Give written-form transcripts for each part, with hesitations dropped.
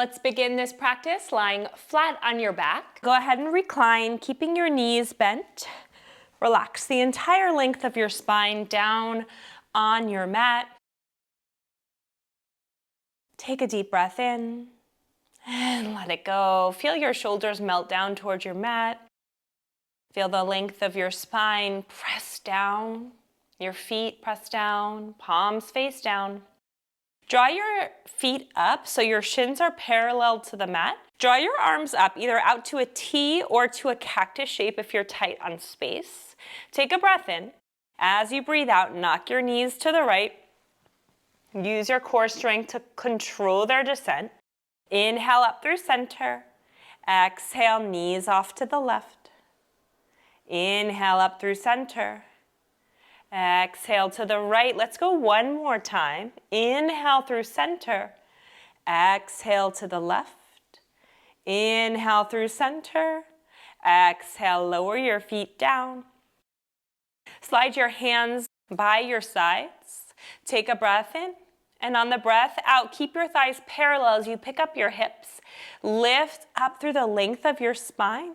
Let's begin this practice lying flat on your back. Go ahead and recline, keeping your knees bent. Relax the entire length of your spine down on your mat. Take a deep breath in and let it go. Feel your shoulders melt down towards your mat. Feel the length of your spine press down, your feet press down, palms face down. Draw your feet up so your shins are parallel to the mat. Draw your arms up, either out to a T or to a cactus shape if you're tight on space. Take a breath in. As you breathe out, knock your knees to the right. Use your core strength to control their descent. Inhale up through center. Exhale, knees off to the left. Inhale up through center. Exhale to the right. Let's go one more time. Inhale through center. Exhale to the left. Inhale through center. Exhale, lower your feet down. Slide your hands by your sides. Take a breath in. And on the breath out, keep your thighs parallel as you pick up your hips. Lift up through the length of your spine.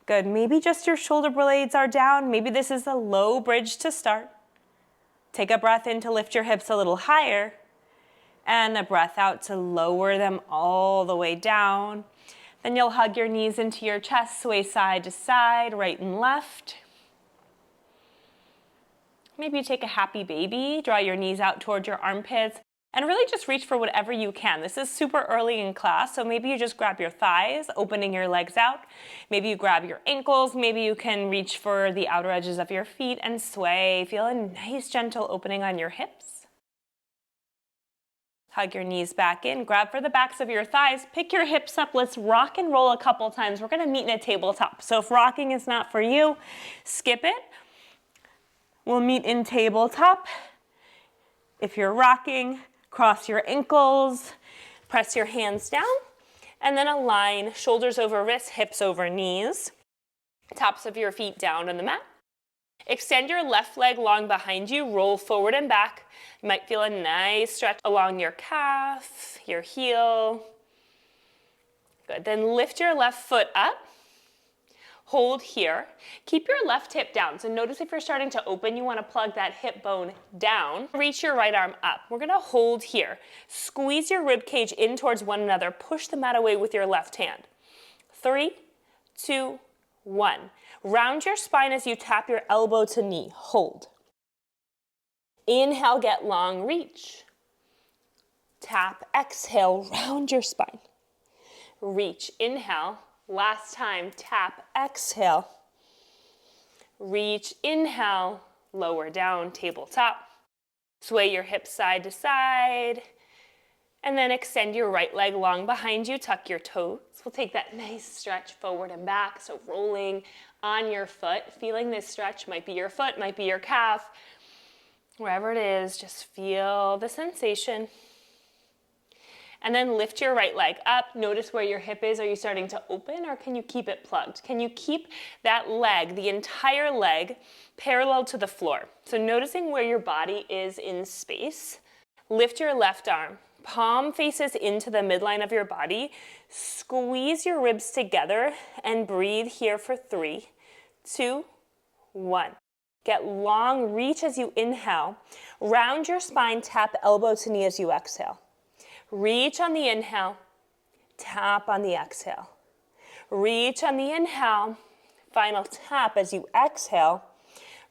Good. Maybe just your shoulder blades are down. Maybe this is a low bridge to start. Take a breath in to lift your hips a little higher. And a breath out to lower them all the way down. Then you'll hug your knees into your chest, sway side to side, right and left. Maybe you take a happy baby, draw your knees out towards your armpits, and really just reach for whatever you can. This is super early in class, so maybe you just grab your thighs, opening your legs out. Maybe you grab your ankles. Maybe you can reach for the outer edges of your feet and sway. Feel a nice, gentle opening on your hips. Hug your knees back in. Grab for the backs of your thighs. Pick your hips up. Let's rock and roll a couple times. We're going to meet in a tabletop. So if rocking is not for you, skip it. We'll meet in tabletop. If you're rocking, cross your ankles, press your hands down, and then align shoulders over wrists, hips over knees, tops of your feet down on the mat. Extend your left leg long behind you, roll forward and back. You might feel a nice stretch along your calf, your heel. Good, then lift your left foot up. Hold here. Keep your left hip down. So notice if you're starting to open, you want to plug that hip bone down. Reach your right arm up. We're going to hold here. Squeeze your rib cage in towards one another. Push the mat away with your left hand. 3, 2, 1. Round your spine as you tap your elbow to knee. Hold. Inhale, get long, reach. Tap, exhale, round your spine. Reach, inhale. Last time, tap, exhale. Reach, inhale, lower down, tabletop. Sway your hips side to side. And then extend your right leg long behind you, tuck your toes. We'll take that nice stretch forward and back, so rolling on your foot. Feeling this stretch, might be your foot, might be your calf. Wherever it is, just feel the sensation. And then lift your right leg up. Notice where your hip is. Are you starting to open, or can you keep it plugged? Can you keep that leg, the entire leg, parallel to the floor? So noticing where your body is in space. Lift your left arm. Palm faces into the midline of your body. Squeeze your ribs together and breathe here for 3, 2, 1. Get long, reach as you inhale. Round your spine, tap elbow to knee as you exhale. Reach on the inhale, tap on the exhale. Reach on the inhale, final tap as you exhale.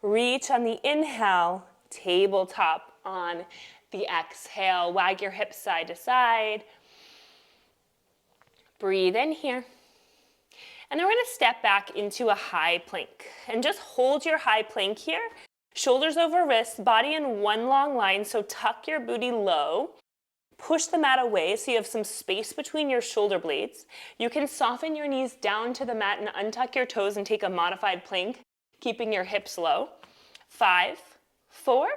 Reach on the inhale, tabletop on the exhale. Wag your hips side to side. Breathe in here. And then we're going to step back into a high plank. And just hold your high plank here. Shoulders over wrists, body in one long line, so tuck your booty low. Push the mat away so you have some space between your shoulder blades. You can soften your knees down to the mat and untuck your toes and take a modified plank, keeping your hips low. 5, 4,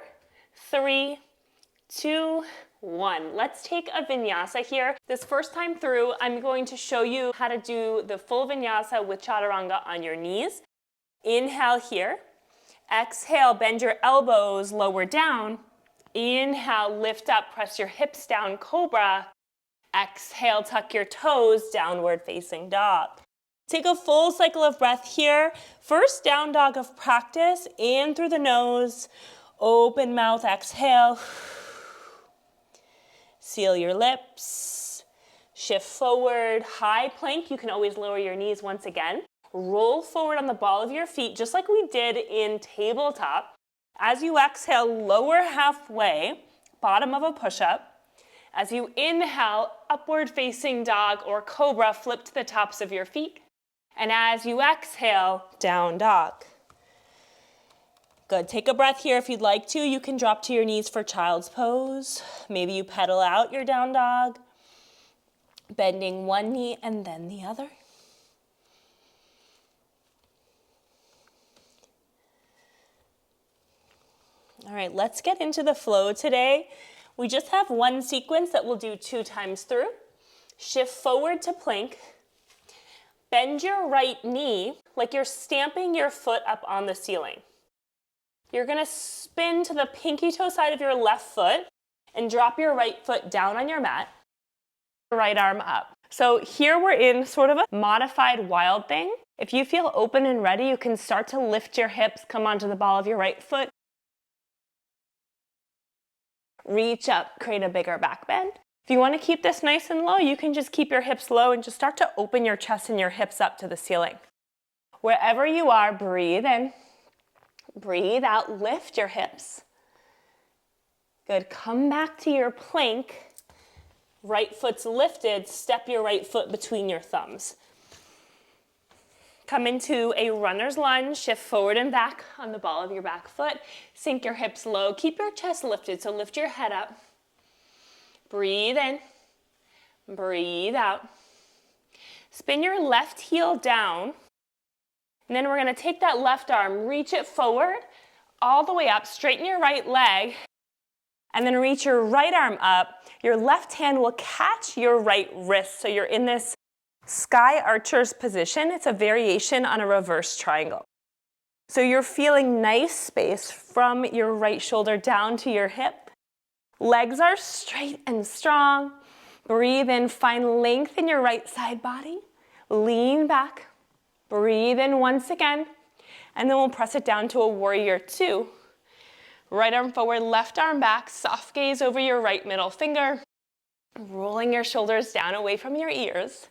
3, 2, 1. Let's take a vinyasa here. This first time through, I'm going to show you how to do the full vinyasa with chaturanga on your knees. Inhale here. Exhale, bend your elbows, lower down. Inhale, lift up, press your hips down, cobra. Exhale, tuck your toes, downward facing dog. Take a full cycle of breath here. First down dog of practice, in through the nose. Open mouth, exhale. Seal your lips. Shift forward, high plank. You can always lower your knees once again. Roll forward on the ball of your feet, just like we did in tabletop. As you exhale, lower halfway, bottom of a push-up. As you inhale, upward facing dog or cobra, flip to the tops of your feet. And as you exhale, down dog. Good, take a breath here if you'd like to. You can drop to your knees for child's pose. Maybe you pedal out your down dog, bending one knee and then the other. All right, let's get into the flow today. We just have one sequence that we'll do 2 times through. Shift forward to plank. Bend your right knee like you're stamping your foot up on the ceiling. You're gonna spin to the pinky toe side of your left foot and drop your right foot down on your mat. Right arm up. So here we're in sort of a modified wild thing. If you feel open and ready, you can start to lift your hips, come onto the ball of your right foot. Reach up, create a bigger back bend. If you want to keep this nice and low, you can just keep your hips low and just start to open your chest and your hips up to the ceiling. Wherever you are, breathe in, breathe out, lift your hips. Good, come back to your plank. Right foot's lifted, step your right foot between your thumbs. Come into a runner's lunge, shift forward and back on the ball of your back foot. Sink your hips low, keep your chest lifted, so lift your head up. Breathe in, breathe out. Spin your left heel down, and then we're gonna take that left arm, reach it forward, all the way up, straighten your right leg, and then reach your right arm up. Your left hand will catch your right wrist, so you're in this sky archer's position. It's a variation on a reverse triangle. So you're feeling nice space from your right shoulder down to your hip. Legs are straight and strong. Breathe in, find length in your right side body. Lean back. Breathe in once again. And then we'll press it down to a warrior 2. Right arm forward, left arm back. Soft gaze over your right middle finger. Rolling your shoulders down away from your ears.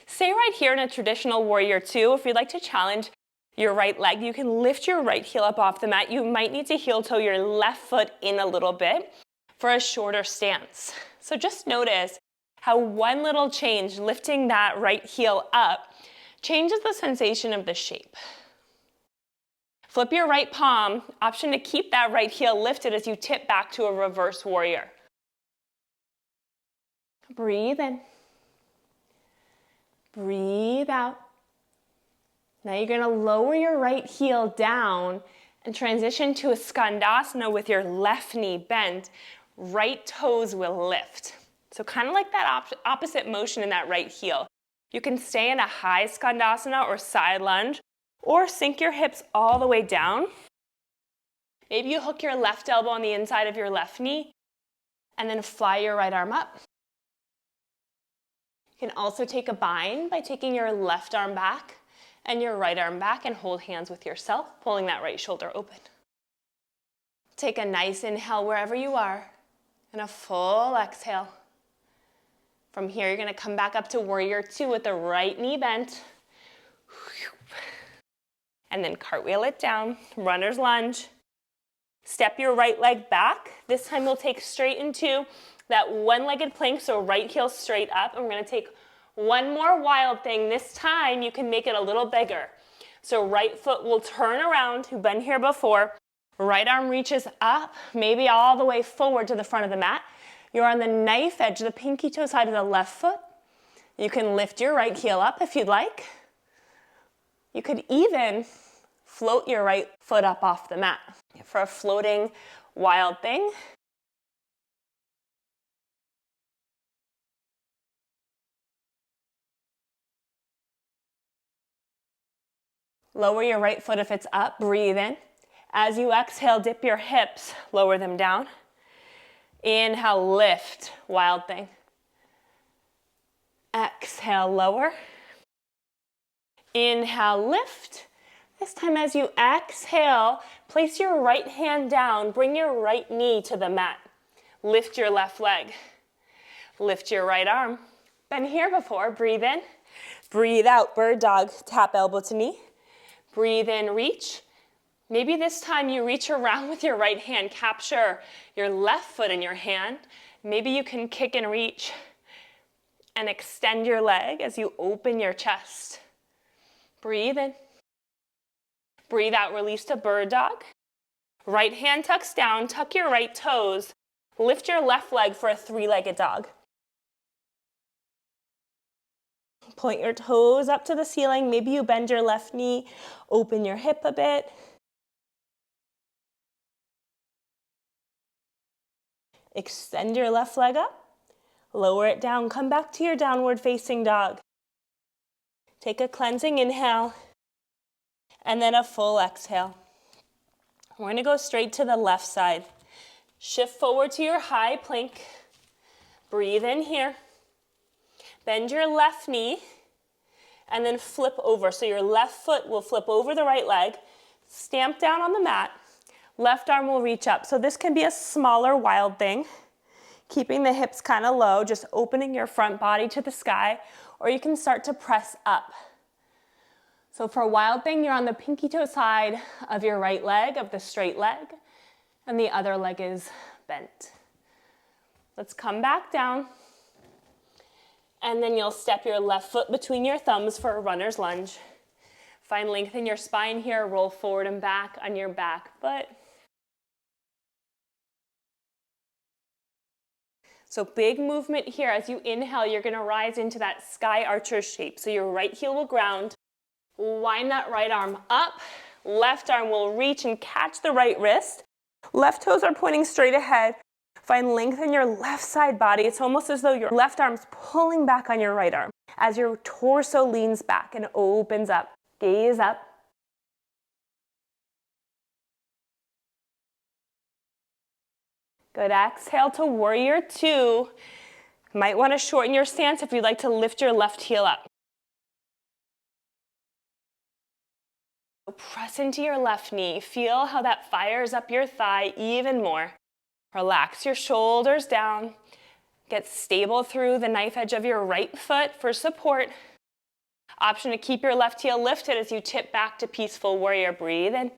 Stay right here in a traditional warrior 2. If you'd like to challenge your right leg, you can lift your right heel up off the mat. You might need to heel toe your left foot in a little bit for a shorter stance. So just notice how one little change, lifting that right heel up, changes the sensation of the shape. Flip your right palm, option to keep that right heel lifted as you tip back to a reverse warrior. Breathe in. Breathe out. Now you're gonna lower your right heel down and transition to a skandasana with your left knee bent. Right toes will lift. So kind of like that opposite motion in that right heel. You can stay in a high skandasana or side lunge, or sink your hips all the way down. Maybe you hook your left elbow on the inside of your left knee, and then fly your right arm up. You can also take a bind by taking your left arm back and your right arm back and hold hands with yourself, pulling that right shoulder open. Take a nice inhale wherever you are and a full exhale. From here, you're gonna come back up to warrior 2 with the right knee bent. And then cartwheel it down, runner's lunge. Step your right leg back. This time we'll take straight into that one-legged plank, so right heel straight up. And we're gonna take one more wild thing. This time you can make it a little bigger. So right foot will turn around, you've been here before. Right arm reaches up, maybe all the way forward to the front of the mat. You're on the knife edge, the pinky toe side of the left foot. You can lift your right heel up if you'd like. You could even float your right foot up off the mat for a floating wild thing. Lower your right foot if it's up, breathe in. As you exhale, dip your hips, lower them down. Inhale, lift, wild thing. Inhale, lower. Inhale, lift. This time as you exhale, place your right hand down, bring your right knee to the mat. Lift your left leg. Lift your right arm. Been here before, breathe in. Breathe out, bird dog, tap elbow to knee. Breathe in, reach. Maybe this time you reach around with your right hand, capture your left foot in your hand. Maybe you can kick and reach and extend your leg as you open your chest. Breathe in. Breathe out, release to bird dog. Right hand tucks down, tuck your right toes. Lift your left leg for a three-legged dog. Point your toes up to the ceiling. Maybe you bend your left knee, open your hip a bit. Extend your left leg up. Lower it down. Come back to your downward facing dog. Take a cleansing inhale and then a full exhale. We're going to go straight to the left side. Shift forward to your high plank. Breathe in here. Bend your left knee and then flip over. So your left foot will flip over the right leg. Stamp down on the mat. Left arm will reach up. So this can be a smaller wild thing. Keeping the hips kind of low, just opening your front body to the sky, or you can start to press up. So for wild thing, you're on the pinky toe side of your right leg, of the straight leg, and the other leg is bent. Let's come back down. And then you'll step your left foot between your thumbs for a runner's lunge. Find length in your spine here, roll forward and back on your back foot. So big movement here. As you inhale, you're gonna rise into that sky archer shape. So your right heel will ground. Wind that right arm up. Left arm will reach and catch the right wrist. Left toes are pointing straight ahead. Find length in your left side body. It's almost as though your left arm's pulling back on your right arm as your torso leans back and opens up. Gaze up. Good. Exhale to warrior two. Might want to shorten your stance if you'd like to lift your left heel up. Press into your left knee. Feel how that fires up your thigh even more. Relax your shoulders down. Get stable through the knife edge of your right foot for support. Option to keep your left heel lifted as you tip back to peaceful warrior. Breathe in.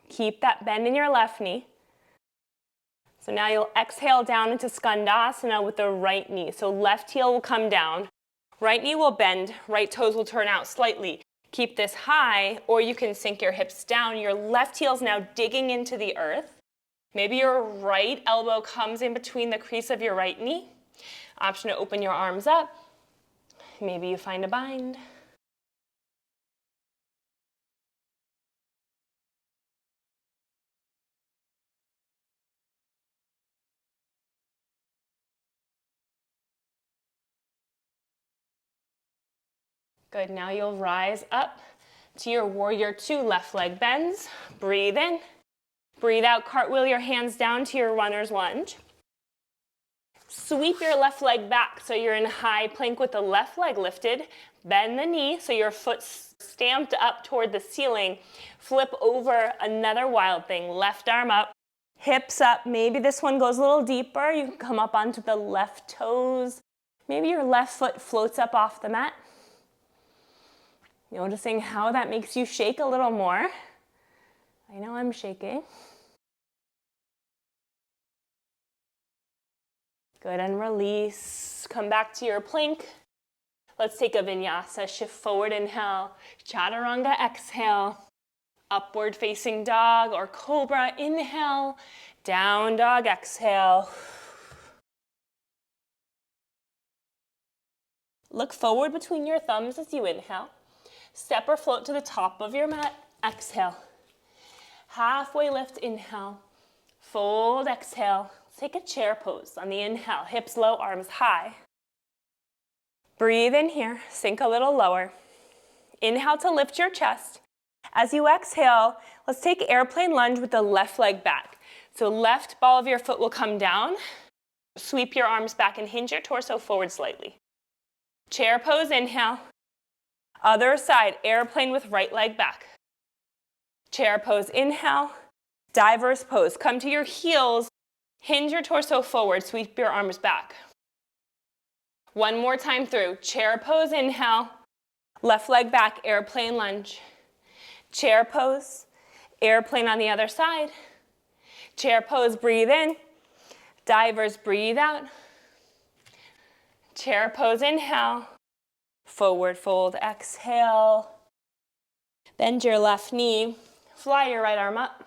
Keep that bend in your left knee. So now you'll exhale down into skandasana with the right knee. So left heel will come down. Right knee will bend. Right toes will turn out slightly. Keep this high, or you can sink your hips down. Your left heel's now digging into the earth. Maybe your right elbow comes in between the crease of your right knee. Option to open your arms up. Maybe you find a bind. Good, now you'll rise up to your warrior two, left leg bends. Breathe in. Breathe out, cartwheel your hands down to your runner's lunge. Sweep your left leg back so you're in high plank with the left leg lifted. Bend the knee so your foot's stamped up toward the ceiling. Flip over, another wild thing. Left arm up, hips up. Maybe this one goes a little deeper. You can come up onto the left toes. Maybe your left foot floats up off the mat. Noticing how that makes you shake a little more. I know I'm shaking. Good, and release. Come back to your plank. Let's take a vinyasa. Shift forward, inhale. Chaturanga, exhale. Upward facing dog or cobra, inhale. Down dog, exhale. Look forward between your thumbs as you inhale. Step or float to the top of your mat, exhale. Halfway lift, inhale. Fold, exhale. Let's take a chair pose on the inhale. Hips low, arms high. Breathe in here, sink a little lower. Inhale to lift your chest. As you exhale, let's take airplane lunge with the left leg back. So left ball of your foot will come down. Sweep your arms back and hinge your torso forward slightly. Chair pose, inhale. Other side, airplane with right leg back. Chair pose, inhale. Diver's pose. Come to your heels. Hinge your torso forward. Sweep your arms back. One more time through. Chair pose, inhale. Left leg back, airplane lunge. Chair pose, airplane on the other side. Chair pose, breathe in. Divers, breathe out. Chair pose, inhale. Forward fold, exhale. Bend your left knee. Fly your right arm up.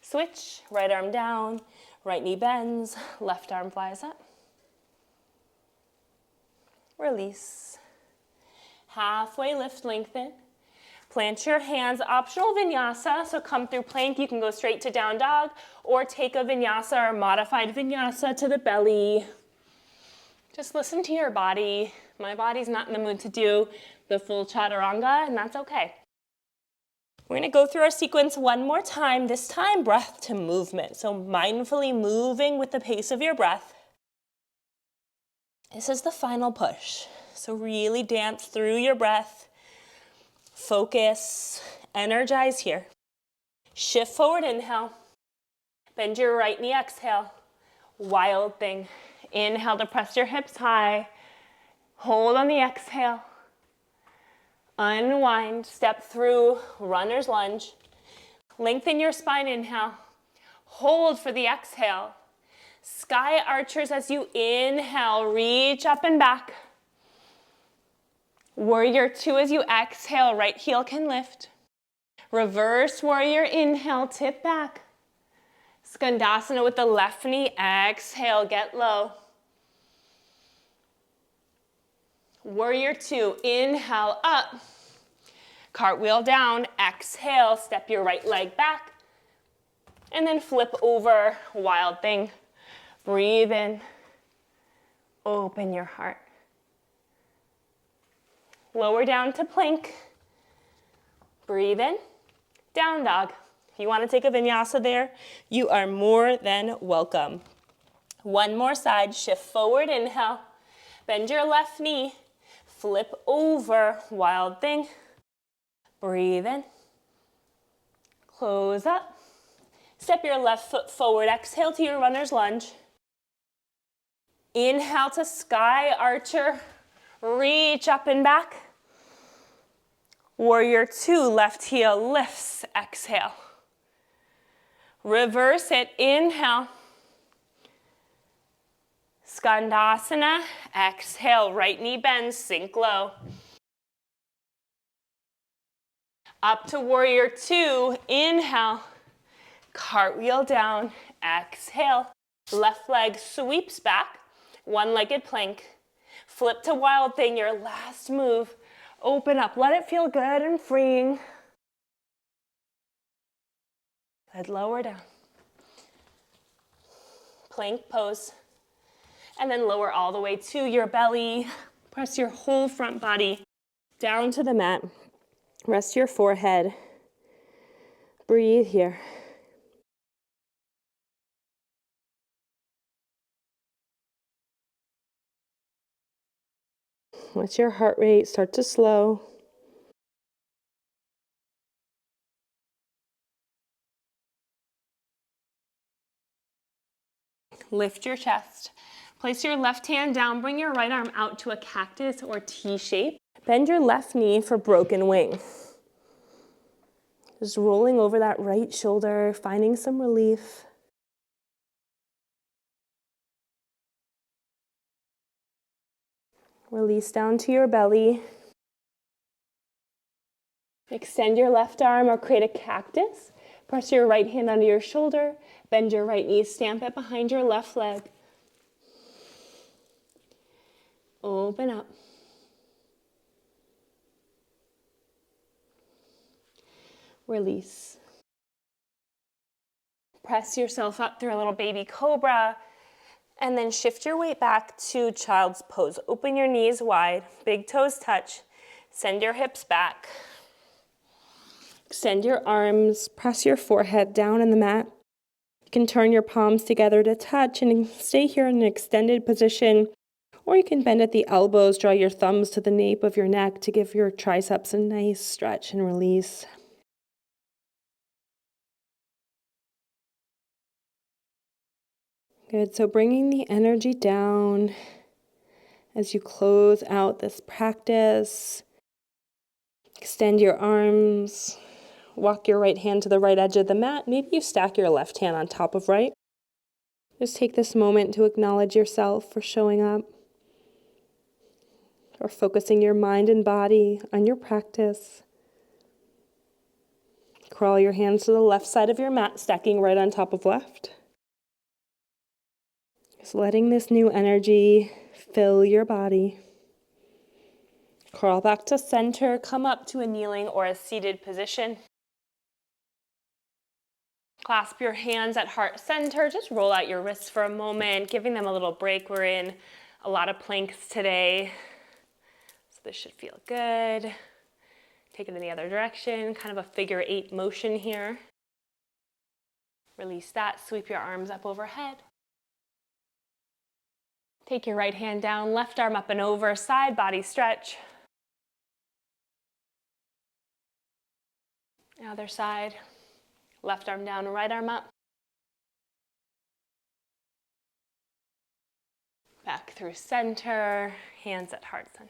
Switch, right arm down. Right knee bends, left arm flies up. Release. Halfway lift, lengthen. Plant your hands, optional vinyasa, so come through plank. You can go straight to down dog or take a vinyasa or modified vinyasa to the belly. Just listen to your body. My body's not in the mood to do the full chaturanga, and that's okay. We're gonna go through our sequence one more time, this time breath to movement. So mindfully moving with the pace of your breath. This is the final push. So really dance through your breath. Focus, energize here. Shift forward, inhale. Bend your right knee, exhale. Wild thing. Inhale to press your hips high. Hold on the exhale. Unwind, step through, runner's lunge. Lengthen your spine, inhale. Hold for the exhale. Sky archers as you inhale, reach up and back. Warrior two as you exhale, right heel can lift. Reverse warrior, inhale, tip back. Skandasana with the left knee, exhale, get low. Warrior two, inhale, up. Cartwheel down, exhale, step your right leg back. And then flip over, wild thing. Breathe in, open your heart. Lower down to plank. Breathe in, down dog. If you want to take a vinyasa there, you are more than welcome. One more side, shift forward, inhale. Bend your left knee, flip over, wild thing. Breathe in, close up. Step your left foot forward, exhale to your runner's lunge. Inhale to sky archer, reach up and back. Warrior two, left heel lifts, exhale. Reverse it, inhale. Skandasana, exhale, right knee bends, sink low. Up to warrior two, inhale. Cartwheel down, exhale. Left leg sweeps back, one-legged plank. Flip to wild thing, your last move. Open up, let it feel good and freeing. Head lower down. Plank pose. And then lower all the way to your belly. Press your whole front body down to the mat. Rest your forehead. Breathe here. Let your heart rate start to slow. Lift your chest. Place your left hand down, bring your right arm out to a cactus or T shape. Bend your left knee for broken wing. Just rolling over that right shoulder, finding some relief. Release down to your belly. Extend your left arm or create a cactus. Press your right hand under your shoulder. Bend your right knee, stamp it behind your left leg. Open up. Release. Press yourself up through a little baby cobra. And then shift your weight back to child's pose. Open your knees wide, big toes touch. Send your hips back. Extend your arms, press your forehead down in the mat. You can turn your palms together to touch and stay here in an extended position, or you can bend at the elbows, draw your thumbs to the nape of your neck to give your triceps a nice stretch and release. Good, so bringing the energy down as you close out this practice. Extend your arms, walk your right hand to the right edge of the mat. Maybe you stack your left hand on top of right. Just take this moment to acknowledge yourself for showing up, or focusing your mind and body on your practice. Crawl your hands to the left side of your mat, stacking right on top of left. Just letting this new energy fill your body. Crawl back to center, come up to a kneeling or a seated position. Clasp your hands at heart center. Just roll out your wrists for a moment, giving them a little break. We're in a lot of planks today, so this should feel good. Take it in the other direction, kind of a figure 8 motion here. Release that, sweep your arms up overhead. Take your right hand down, left arm up and over, side body stretch. Other side, left arm down, right arm up. Back through center, hands at heart center.